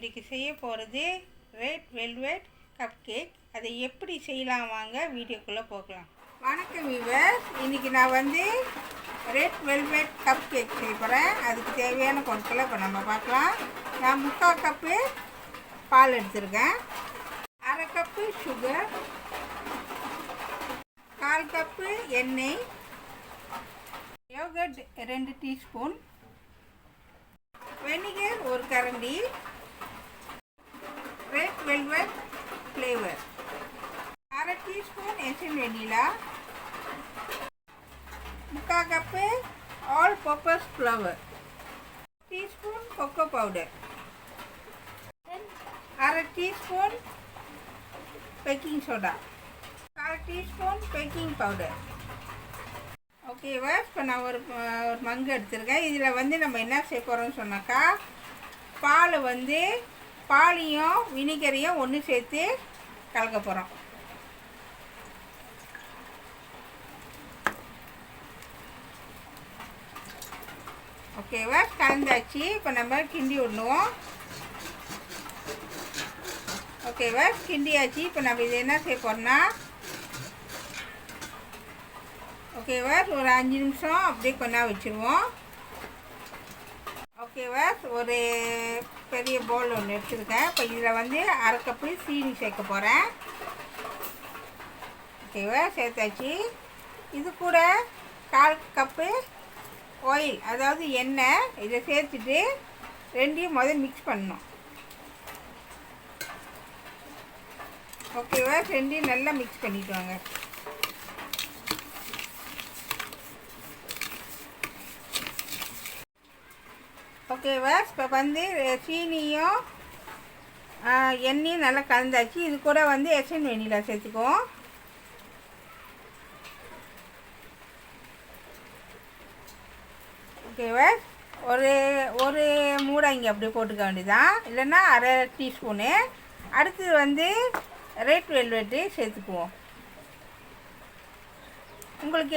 இன்றைக்கி செய்ய போகிறது ரெட் வெல்வெட் கப்கேக். அதை எப்படி செய்யலாம் வாங்க வீடியோக்குள்ளே போகலாம். வணக்கம் வீவர்ஸ், இன்றைக்கி நான் ரெட் வெல்வெட் கப்கேக் செய்ய போகிறேன். அதுக்கு தேவையான பொருட்களை இப்போ நம்ம பார்க்கலாம். நான் 3/4 கப்பு பால் எடுத்துருக்கேன், 1/2 கப்பு சுகர், 1/4 கப்பு எண்ணெய், யோகர்ட் 2 டீஸ்பூன், வினிகர் 1 கரண்டி, red velvet flavour, 1/2 teaspoon essence vanilla, 3/4 cup all purpose flour, teaspoon cocoa powder, 1/2 teaspoon baking soda, 1/4 teaspoon baking powder. ஓகேவா, இப்போ நான் ஒரு மங்கு எடுத்துருக்கேன். இதில் நம்ம என்ன செய்ய போகிறோம்னு சொன்னாக்கா, பாலையும் வினிகரையும் ஒன்று சேர்த்து கலக்க போகிறோம். ஓகேவா, கலந்தாச்சு. இப்போ நம்ம கிண்டி விடணும். ஓகேவா, கிண்டியாச்சு. இப்போ நம்ம இது என்ன செய்ய போகிறோம்னா, ஓகேவா, ஒரு 5 நிமிஷம் அப்படியே கொண்டா வச்சுருவோம். ஓகேவா, ஒரு பெரிய பவுல் ஒன்று எடுத்துருக்கேன். இப்போ இதில் 1/2 கப்பு சீனி சேர்க்க போகிறேன். ஓகேவா, சேர்த்தாச்சு. இது கூட 1/4 கப்பு ஆயில், அதாவது எண்ணெய், இதை சேர்த்துட்டு ரெண்டையும் மிக்ஸ் பண்ணணும். ஓகேவா, ரெண்டையும் நல்லா மிக்ஸ் பண்ணிட்டு வாங்க. ஓகேவா, இப்போ சீனியும் எண்ணெயும் நல்லா கலந்தாச்சு. இது கூட எசன்ஸ் வெனிலா சேர்த்துக்குவோம். ஓகேவா, ஒரு மூடாங்கி அப்படி போட்டுக்க வேண்டியதான், இல்லைன்னா 1/2 டீஸ்பூனு. அடுத்தது ரெட் வெல்வெட்டு சேர்த்துக்குவோம். உங்களுக்கு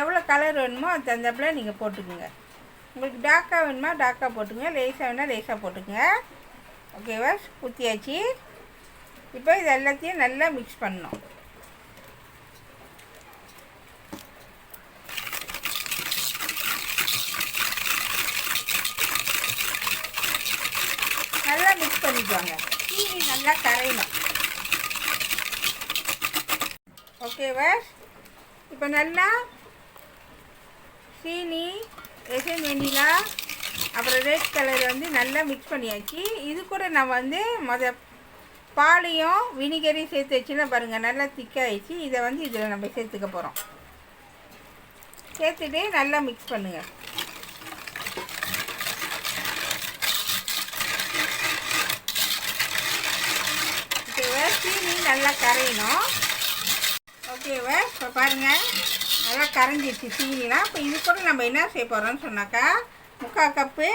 எவ்வளோ கலர் வேணுமோ அது தகுந்தாப்புல நீங்கள் போட்டுக்குங்க. உங்களுக்கு டார்க்காக வேணுமா டார்க்காக போட்டுங்க, லேஸாக வேணால் லேஸாக போட்டுக்குங்க. ஓகேவா, ஊற்றியாச்சு. இப்போ இது எல்லாத்தையும் நல்லா மிக்ஸ் பண்ணணும். நல்லா மிக்ஸ் பண்ணிக்குவாங்க. சீனி நல்லா கரையணும். ஓகேவா, இப்போ நல்லா சீனி, எசன்ஸ் வெனிலா, அப்புறம் ரெட் கலர் நல்லா மிக்ஸ் பண்ணியாச்சு. இது கூட நான் பாலையும் வினிகரையும் சேர்த்து வச்சுன்னா பாருங்கள், நல்லா திக்காகிடுச்சு. இதை இதில் நம்ம சேர்த்துக்க போகிறோம். சேர்த்துட்டு நல்லா மிக்ஸ் பண்ணுங்கள். ஓகேவா, சீனி நல்லா கரையணும். ஓகேவா, இப்போ பாருங்கள் நல்லா கரைஞ்சிடுச்சு சீனிலாம். இப்போ இது கூட நம்ம என்ன செய்ய போகிறோம்னு சொன்னாக்கா, 3/4 cup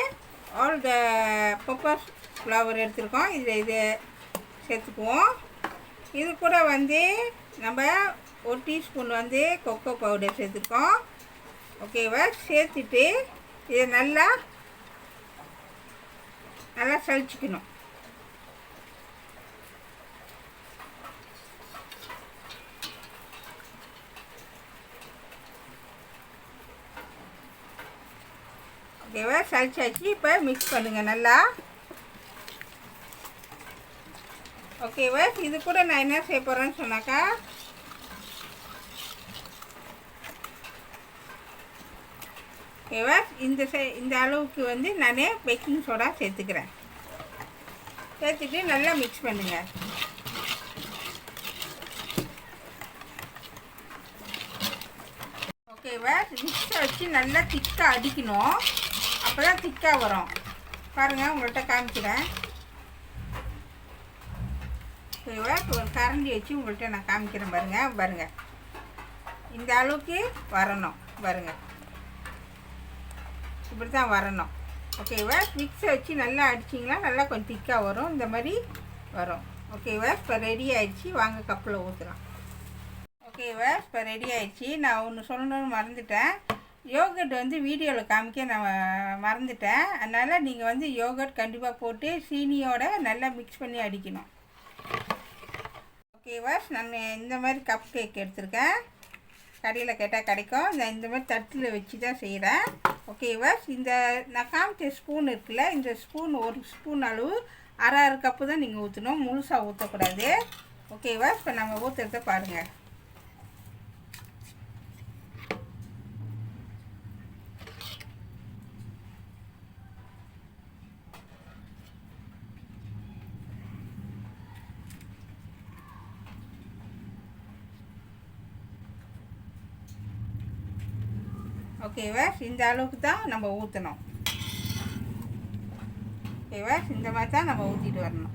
all the purpose flower எடுத்துருக்கோம். இதை சேர்த்துக்குவோம். இது கூட நம்ம 1 டீஸ்பூன் கோகோ பவுடர் சேர்த்துருக்கோம். ஓகேவா, சேர்த்துட்டு இதை நல்லா சளிச்சிக்கணும். ஓகேவா, சளிச்சாச்சு. இப்போ மிக்ஸ் பண்ணுங்கள் நல்லா. ஓகேவா, இது கூட நான் என்ன செய்ய போகிறேன்னு சொன்னாக்கா, ஓகேவா, இந்த அளவுக்கு நான் பேக்கிங் சோடா சேர்த்துக்கிறேன். சேர்த்துட்டு நல்லா மிக்ஸ் பண்ணுங்கள். ஓகேவா, மிக்ஸை வச்சு நல்லா திக்காக அடிக்கணும். அப்போ தான் திக்காக வரும். பாருங்கள், உங்கள்கிட்ட காமிக்கிறேன். ஓகேவா, ஒரு கரண்டி வச்சு உங்கள்கிட்ட நான் காமிக்கிறேன். பாருங்கள் இந்த அளவுக்கு வரணும். பாருங்கள், இப்படி தான் வரணும். ஓகேவா, மிக்ஸை வச்சு நல்லா அடிச்சிங்கன்னா நல்லா கொஞ்சம் திக்காக வரும். இந்த மாதிரி வரும். ஓகேவா, இப்போ ரெடி ஆகிடுச்சு. வாங்க கப்பில் ஊற்றலாம். ஓகேவா, இப்போ ரெடி ஆகிடுச்சு. நான் ஒன்று சொல்லணும்னு மறந்துட்டேன். யோகர்ட் வந்து வீடியோவில் காமிக்க நான் மறந்துட்டேன். அதனால் நீங்கள் வந்து யோகர்ட் கண்டிப்பாக போட்டு சீனியோட நல்லா மிக்ஸ் பண்ணி அடிக்கணும். ஓகேவா, நான் இந்த மாதிரி கப் கேக் எடுத்திருக்கேன். கடையில் கேட்டால் கிடைக்கும். நான் இந்த மாதிரி தட்டில் வச்சு தான் செய்கிறேன். ஓகேவா, இந்த நான் காமிச்ச ஸ்பூன் இருக்குல்ல, இந்த ஸ்பூன் ஒரு ஸ்பூன் அளவு அரை கப்பு தான் நீங்கள் ஊற்றணும், முழுசாக ஊற்றக்கூடாது. ஓகேவா, இப்போ நம்ம ஊற்றுறத பாருங்கள். ஓகேவா, இந்த அளவுக்கு தான் நம்ம ஊற்றணும். ஓகேவா, இந்த மாதிரி தான் நம்ம ஊற்றிட்டு வரணும்.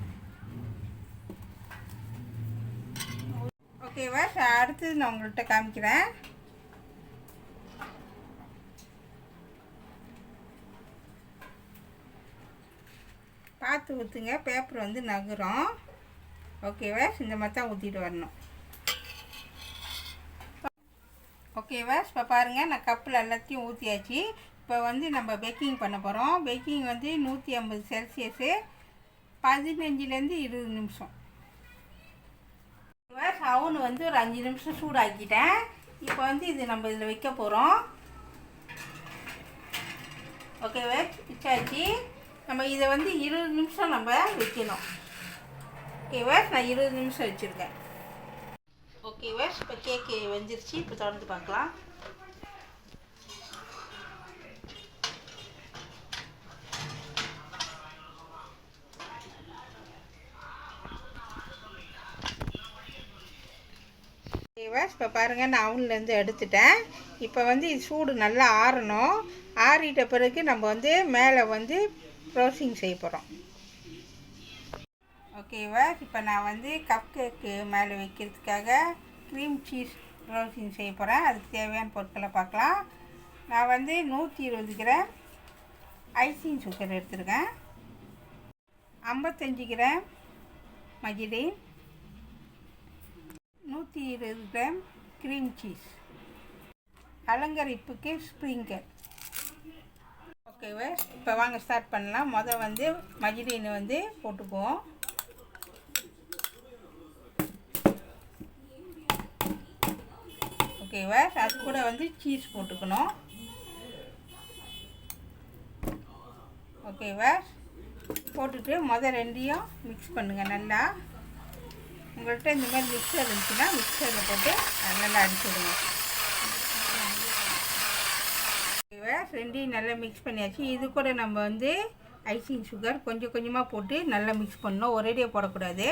ஓகேவா, அடுத்தது நான் உங்கள்கிட்ட காமிக்கிறேன். பார்த்து ஊற்றுங்க, பேப்பர் வந்து நகரும். ஓகேவா, இந்த மாதிரி தான் ஊற்றிட்டு வரணும். ஓகேவா, இப்போ பாருங்கள், நான் கப்பில் எல்லாத்தையும் ஊற்றியாச்சு. இப்போ வந்து நம்ம பேக்கிங் பண்ண போகிறோம். பேக்கிங் வந்து 150 செல்சியஸு 15லேருந்து 20 நிமிஷம். சவுன் வந்து ஒரு 5 நிமிஷம் சூடாக்கிட்டேன். இப்போ வந்து இது நம்ம இதில் வைக்க போகிறோம். ஓகேவா, வச்சாச்சு. நம்ம இதை வந்து 20 நிமிஷம் நம்ம வைக்கணும். ஓகேவா, நான் 20 நிமிஷம் வச்சுருக்கேன். ஓகேவா, இப்போ கேக்கு வெந்துருச்சு. இப்போ திறந்து பார்க்கலாம். ஓகேவா, இப்போ பாருங்கள், நான் அவன்லேருந்து எடுத்துட்டேன். இப்போ வந்து இது சூடு நல்லா ஆறணும். ஆறிட்ட பிறகு நம்ம வந்து மேலே வந்து ரோஸ்டிங் செய்ய போகிறோம். ஓகேவா, இப்போ நான் வந்து கப் கேக்கு மேலே வைக்கிறதுக்காக க்ரீம் சீஸ் ரோஸ்டிங் செய்ய போகிறேன். அதுக்கு தேவையான பொருட்களை பார்க்கலாம். நான் வந்து 120 கிராம் ஐசிங் சுகர் எடுத்துருக்கேன், 55 gram margarine, 120 gram cream cheese, அலங்கரிப்புக்கு ஸ்ப்ரிங்கர். ஓகேவா, இப்போ வாங்க ஸ்டார்ட் பண்ணலாம். வந்து margarine வந்து போட்டுக்குவோம். ஓகேவா, அது கூட வந்து சீஸ் போட்டுக்கணும். ஓகேவா, போட்டுட்டு ரெண்டையும் மிக்ஸ் பண்ணுங்கள் நல்லா. உங்கள்கிட்ட இந்த மாதிரி மிக்சர் இருந்துச்சுன்னா மிக்சரில் போட்டு நல்லா அடிச்சுடுங்க. ஓகேவா, ரெண்டையும் நல்லா மிக்ஸ் பண்ணியாச்சு. இது கூட நம்ம வந்து ஐசிங் சுகர் கொஞ்சம் கொஞ்சமாக போட்டு நல்லா மிக்ஸ் பண்ணணும், ஒரேடியாக போடக்கூடாது.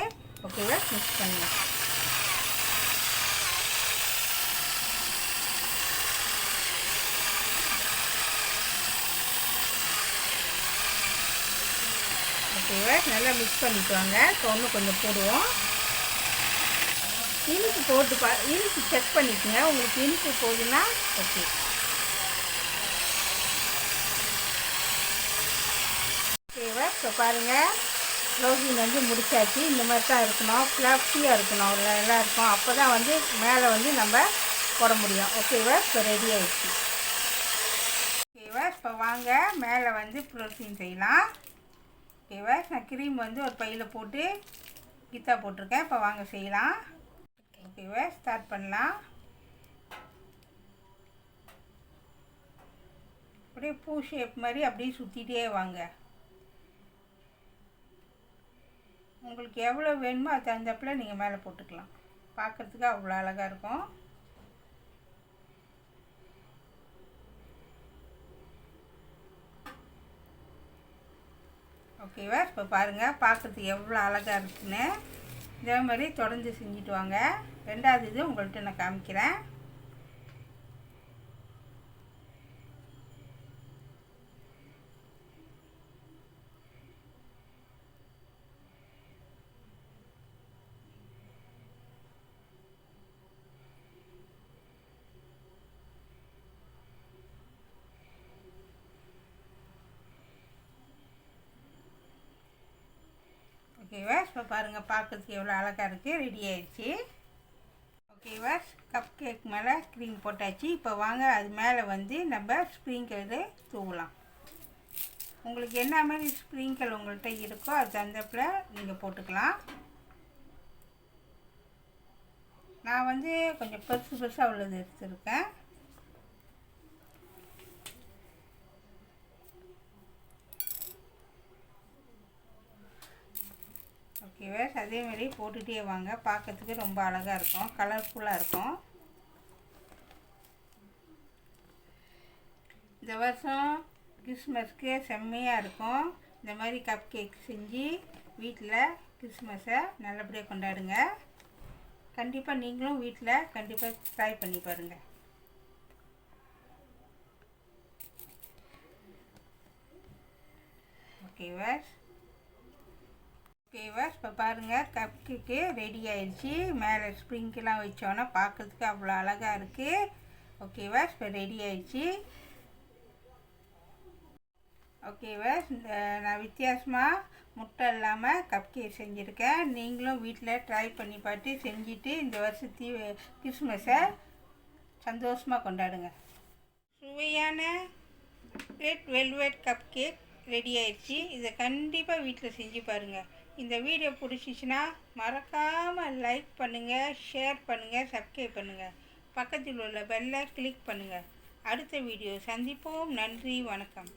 ஓகேவா, மிக்ஸ் பண்ணுங்க. ஓகேவா, நல்லா மிக்ஸ் பண்ணிட்டு வாங்க. இப்போ இன்னும் கொஞ்சம் போடுவோம். இனிப்பு போட்டு இனிப்பு செக் பண்ணிக்கோங்க. உங்களுக்கு இனிப்பு போகுதுன்னா ஓகே. ஓகேவா, இப்போ பாருங்கள், ரோஸ்டிங் வந்து முடிச்சாச்சு. இந்த மாதிரி தான் இருக்கணும், ஃப்ளஃபியாக இருக்கணும், எல்லாம் இருக்கும். அப்போ தான் வந்து மேலே வந்து நம்ம போட முடியும். ஓகேவா, இப்போ ரெடி ஆகிடுச்சு. ஓகேவா, இப்போ வாங்க மேலே வந்து ரோஸ்டிங் செய்யலாம். ஓகேவா, நான் க்ரீம் வந்து ஒரு பையில் போட்டு கித்தா போட்டிருக்கேன். இப்போ வாங்க செய்யலாம். ஓகேவா, ஸ்டார்ட் பண்ணலாம். அப்படியே பூ ஷேப் மாதிரி அப்படியே சுற்றிட்டே வாங்க. உங்களுக்கு எவ்வளோ வேணுமோ அது தகுந்தப்பில் நீங்கள் மேலே போட்டுக்கலாம். பார்க்குறதுக்கு அவ்வளோ அழகாக இருக்கும். ஓகேவா, இப்போ பாருங்கள், பார்க்குறதுக்கு எவ்வளோ அழகாக இருக்குன்னு. இதே மாதிரி தொடர்ந்து செஞ்சுட்டு வாங்க. ரெண்டாவது இது உங்கள்கிட்ட நான் காமிக்கிறேன். ஓகேவா, இப்போ பாருங்கள், பார்க்குறதுக்கு எவ்வளோ அழகாக இருக்குது. ரெடி ஆயிடுச்சு. ஓகேவா, கப் கேக் மேலே க்ரீம் போட்டாச்சு. இப்போ வாங்க அது மேலே வந்து நம்ம ஸ்ப்ரிங்கிள் தூவலாம். உங்களுக்கு என்ன மாதிரி ஸ்ப்ரிங்கிள் உங்கள்கிட்ட இருக்கோ அது தகுந்தப்பில் நீங்கள் போட்டுக்கலாம். நான் வந்து கொஞ்சம் பெருசு பெருசாக உள்ளது எடுத்துருக்கேன். ஓகேவா, அதேமாதிரி போட்டுகிட்டே வாங்க. பார்க்கறதுக்கு ரொம்ப அழகாக இருக்கும், கலர்ஃபுல்லாக இருக்கும். இந்த வருஷம் கிறிஸ்மஸ்க்கு செம்மையாக இருக்கும். இந்த மாதிரி கப் கேக் செஞ்சு வீட்டில் கிறிஸ்மஸை நல்லபடியாக கொண்டாடுங்க. கண்டிப்பாக நீங்களும் வீட்டில் கண்டிப்பாக ட்ரை பண்ணி பாருங்கள். ஓகேவா, இப்போ பாருங்கள் கப் கேக்கு ரெடி ஆயிடுச்சு. மேலே ஸ்ப்ரிங்கெலாம் வச்சோன்னா பார்க்கறதுக்கு அவ்வளோ அழகாக இருக்குது. ஓகேவா, இப்போ ரெடி ஆயிடுச்சு. ஓகேவா, இந்த நான் வித்தியாசமாக முட்டை இல்லாமல் கப் கேக் செஞ்சுருக்கேன். நீங்களும் வீட்டில் ட்ரை பண்ணி பார்த்து செஞ்சுட்டு இந்த வருஷத்தி கிறிஸ்மஸை சந்தோஷமாக கொண்டாடுங்க. சுவையான red velvet cup cake ready ஆயிடுச்சு. இதை கண்டிப்பாக வீட்டில் செஞ்சு பாருங்கள். இந்த வீடியோ பிடிச்சிச்சின்னா மறக்காமல் லைக் பண்ணுங்கள், ஷேர் பண்ணுங்கள், சப்ஸ்கிரைப் பண்ணுங்கள். பக்கத்தில் உள்ள பெல்லை கிளிக் பண்ணுங்கள். அடுத்த வீடியோ சந்திப்போம். நன்றி, வணக்கம்.